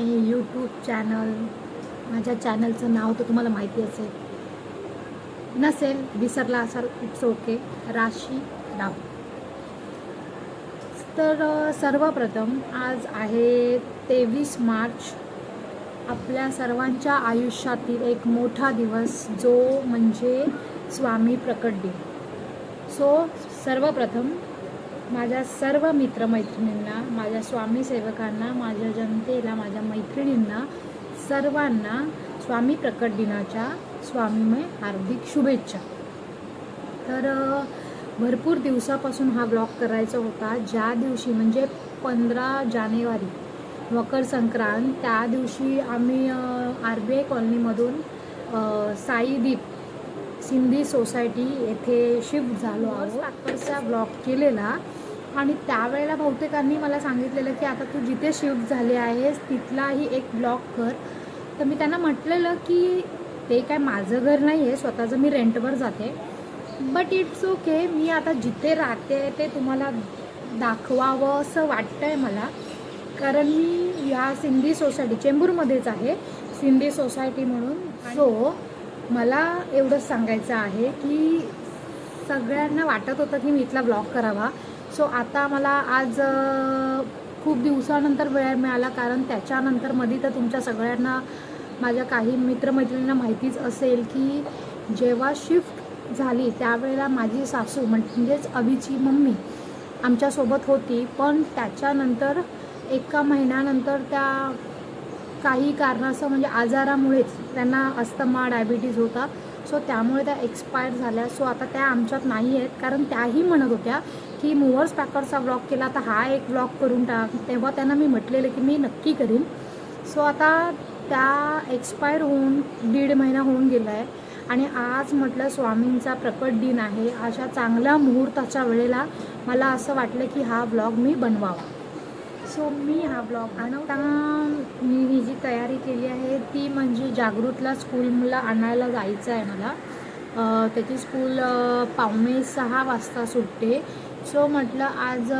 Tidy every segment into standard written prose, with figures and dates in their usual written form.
माय YouTube channel. माझ्या चॅनलचं नाव तर तुम्हाला माहिती असेल, नसेल विसरला असाल इट्स ओके, राशी राव. तर सर्वप्रथम आज आहे 23 मार्च, आपल्या सर्वांच्या आयुष्यातील एक मोठा दिवस, जो म्हणजे स्वामी प्रकट दिन. सो सर्वप्रथम माझ्या सर्व मित्रमैत्रिणींना, माझ्या स्वामी सेवकांना, माझ्या जनतेला, माझ्या मैत्रिणींना, सर्वांना स्वामी प्रकट दिनाच्या स्वामीमय हार्दिक शुभेच्छा. तर भरपूर दिवसापासून हा ब्लॉग करायचा होता. ज्या दिवशी म्हणजे 15 जानेवारी मकर संक्रांत, त्या दिवशी आम्ही RBI कॉलनीमधून साईदीप सिंधी सोसायटी येथे शिफ्ट झालो आहोत. साखरचा ब्लॉग केलेला आणि त्यावेळेला बहुतेकांनी मला सांगितलेलं की आता तू जिथे शिफ्ट झाले आहेस तिथलाही एक ब्लॉग कर. तर मी त्यांना म्हटलेलं की ते काय माझं घर नाही आहे, स्वतःचं मी रेंटवर जाते, बट इट्स ओके. मी आता जिथे राहते ते तुम्हाला दाखवावं असं वाटतं आहे मला, कारण मी ह्या सिंधी सोसायटी चेंबूरमध्येच आहे, सिंधी सोसायटी म्हणून. सो मला एवढंच सांगायचं आहे की सगळ्यांना वाटत होतं की मी इथला ब्लॉग करावा. सो आता मला आज खूप दिवसानंतर वेळ मिळाला, कारण त्याच्यानंतर मध्ये तर तुमच्या सगळ्यांना, माझ्या काही मित्रमैत्रिणींना माहितीच असेल की जेव्हा शिफ्ट झाली त्यावेळेला माझी सासू म्हणजेच अभिची मम्मी आमच्यासोबत होती, पण त्याच्यानंतर एका महिन्यानंतर त्या काही कारणास्तव म्हणजे आजारामुळेच त्यांना अस्थमा डायबिटीज होता. सो त्यामुळे त्या एक्सपायर झाल्या. सो आता त्या आमच्यात नाही आहेत, कारण त्याही म्हणत होत्या की मूव्हर्स पॅकरचा ब्लॉग केला तर हा एक ब्लॉग करून टाक. तेव्हा त्यांना मी म्हटलेलं की मी नक्की करीन. सो आता त्या एक्सपायर होऊन 1.5 महिना होऊन गेला आहे आणि आज म्हटलं स्वामींचा प्रकट दिन आहे. अशा चांगल्या मुहूर्ताच्या वेळेला मला असं वाटलं की हा ब्लॉग मी बनवावा. सो मी हा ब्लॉग आता मी ही जी तयारी केली आहे ती म्हणजे जागृतला स्कूलला आणायला जायचं आहे मला. त्याची स्कूल 5:45 वाजता सुटते. सो म्हटलं आज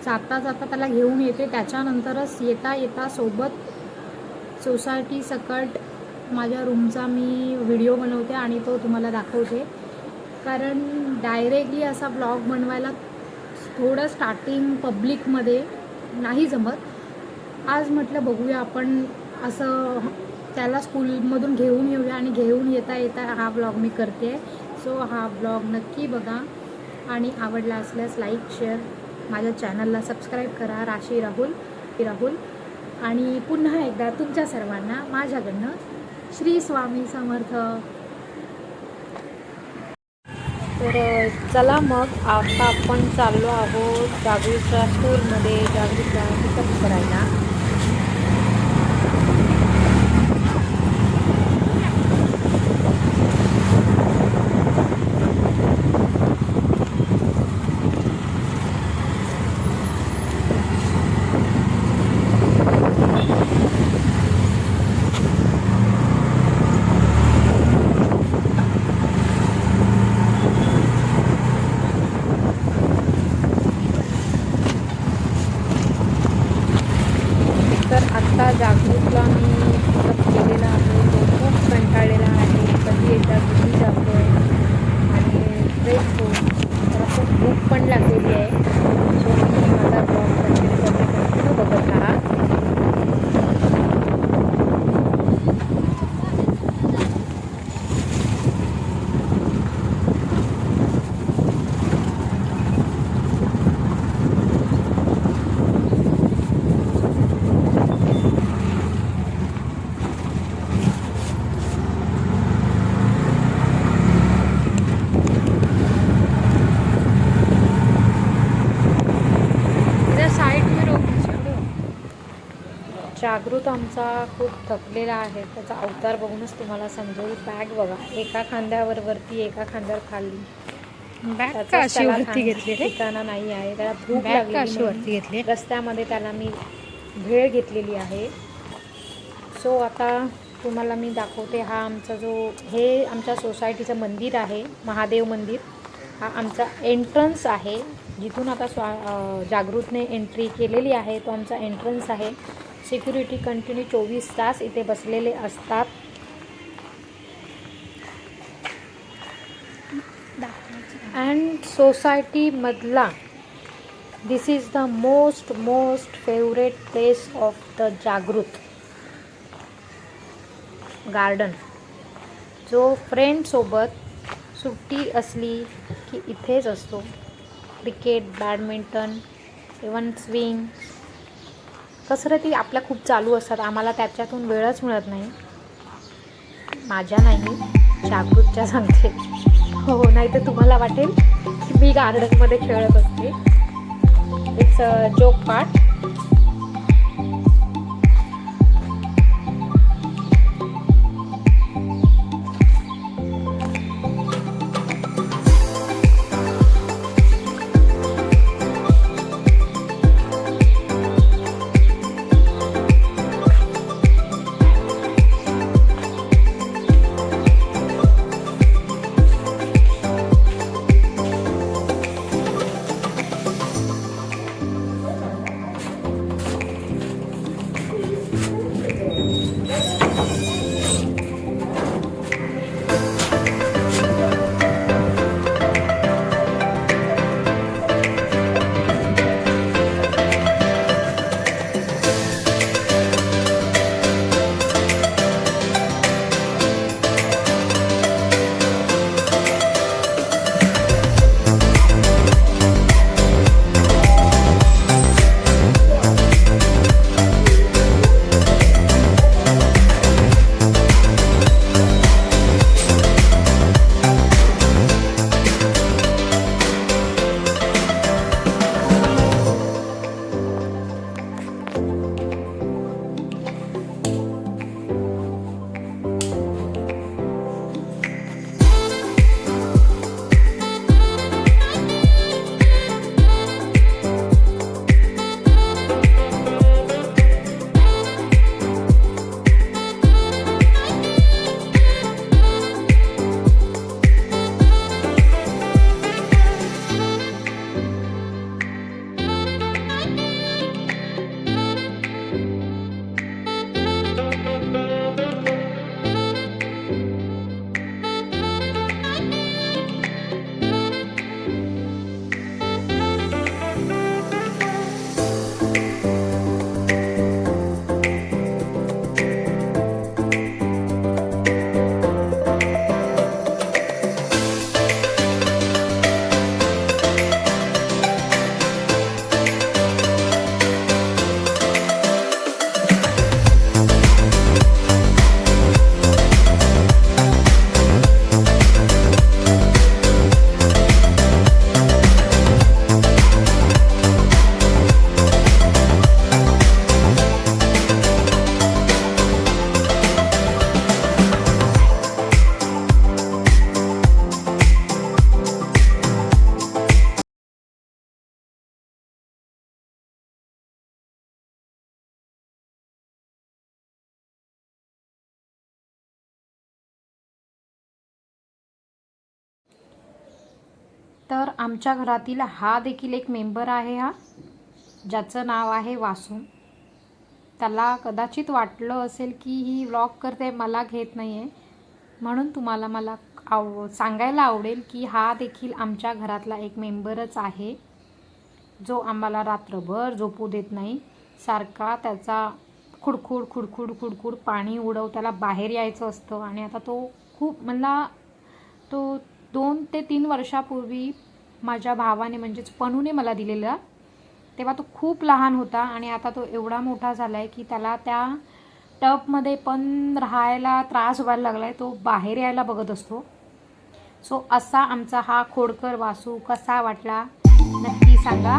जाता जाता त्याला घेऊन येते, त्याच्यानंतरच येता येता सोबत सोसायटी सकट माझ्या रूमचा मी व्हिडिओ बनवते आणि तो तुम्हाला दाखवते, कारण डायरेक्टली असा ब्लॉग बनवायला थोडं स्टार्टिंग पब्लिकमध्ये नाही जमत. आज म्हटलं बघूया आपण असं त्याला स्कूलमधून घेऊन येऊया आणि घेऊन येता येता हा ब्लॉग मी करते. सो हा ब्लॉग नक्की बघा आणि आवडला असल्यास लाईक शेअर, माझ्या चॅनलला सबस्क्राईब करा. राशी राहुल आणि पुन्हा एकदा तुमच्या सर्वांना माझ्याकडनं श्री स्वामी समर्थ. तर चला मग आता आपण चाललो आहोत जागृतच्या स्कूलमध्ये, जागृतला पिकअप करायला. तर आत्ता जागृतला मी पिकअप केलेला आहे. तो खूप कंटाळलेला आहे, कधी एकदा घरी जातो आहे आणि फ्रेश होऊन त्याला खूप भूक पण लागलेली आहे. सो मी माझा ब्लॉग कंटिन्यू बघत राहा. जागृत आमचा खूप थकलेला आहे, त्याचा अवतार बघूनच तुम्हाला समजेल. बॅग बघा, एका खांद्यावर वरती, एका खांद्यावर खाली. ठिकाणा नाही आहे, त्याला भूक लागली. रस्त्यामध्ये त्याला मी भेळ घेतलेली आहे. सो आता तुम्हाला मी दाखवते. हा आमचा हे आमच्या सोसायटीचं मंदिर आहे, महादेव मंदिर. हा आमचा एंट्रन्स आहे, जिथून आता जागृतने एंट्री केलेली आहे, तो आमचा एंट्रन्स आहे. सिक्युरिटी कंटिन्यू 24 तास इथे बसलेले असतात. अँड सोसायटीमधला this is the most favourite place of the Jagrut garden. जो फ्रेंडसोबत सुट्टी असली की इथेच असतो. क्रिकेट, बॅडमिंटन, इवन स्विंग, कसरती आपल्या खूप चालू असतात. आम्हाला त्याच्यातून वेळच मिळत नाही. माझ्या नाही, जागृतच्या सांगते. हो, नाही तर तुम्हाला वाटेल की मी गार्डनमध्ये खेळत असते. It's a joke part. तर आमच्या घरातील हा देखील एक मेंबर आहे, हा ज्याचं नाव आहे वासू. त्याला कदाचित वाटलं असेल की ही व्लॉग करते, मला घेत नाही आहे, म्हणून तुम्हाला मला सांगायला आवडेल की हा देखील आमच्या घरातला एक मेंबरच आहे, जो आम्हाला रात्रभर झोपू देत नाही. सारखा त्याचा खुडखुड खुडखुड खुडखुड पाणी उडव, त्याला बाहेर यायचं असतं. आणि आता तो खूप मला तो 2 ते 3 वर्षापूर्वी माझ्या भावाने म्हणजेच पणूने मला दिलेला. तेव्हा तो खूप लहान होता आणि आता तो एवढा मोठा झाला आहे की त्याला त्या टबमध्ये पण राहायला त्रास व्हायला लागला आहे. तो बाहेर यायला बघत असतो. सो असा आमचा हा खोडकर वासू. कसा वाटला नक्की सांगा.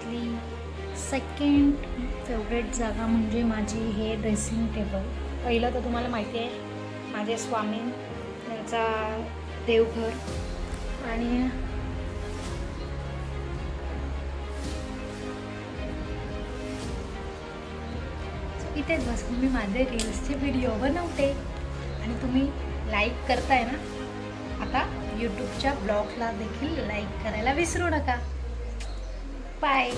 घरातली सेकंड फेवरेट जागा म्हणजे माझी हे ड्रेसिंग टेबल. पहिलं तर तुम्हाला माहिती आहे माझे स्वामी यांचा देवघर, आणि इथेच बसून मी माझे रील्सचे व्हिडिओ बनवते आणि तुम्ही लाईक करताय ना. आता यूट्यूबच्या ब्लॉगला देखील लाईक करायला विसरू नका. बाय.